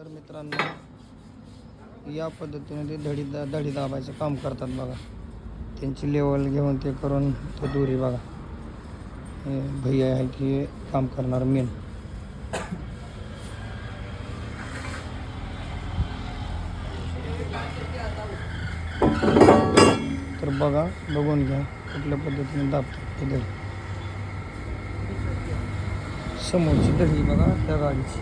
तर मित्रांनो, या पद्धतीने ते दढी दाबायचं काम करतात बघा. त्यांची लेवल घेऊन ते करून ते दोरी बघा. हे भैया आहे की काम करणार मेन. तर बघा, बघून घ्या कुठल्या पद्धतीने दाबतात ते दढी. समोरची दढी बघा त्या गाडीची.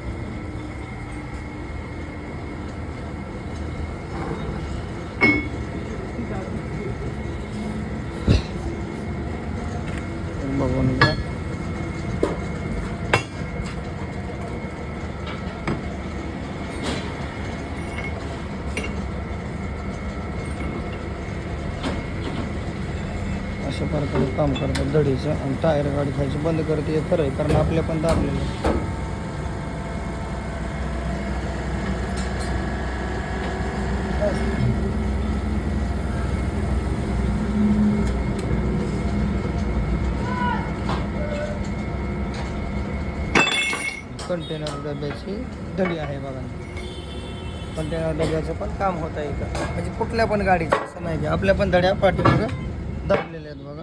बघून घ्या. अशा प्रकारे काम करतात दढीचं. आणि टायर गाडी खायची बंद करते हे खरं आहे, कारण आपल्या पण दाबलेलं आहे. कंटेनर डब्याची दढी आहे बघा. कंटेनर डब्याचं पण काम होत आहे इथं. म्हणजे कुठल्या पण गाडीचं असं नाही की आपल्या पण दड्या पाठीमागं दाबलेल्या आहेत बघा.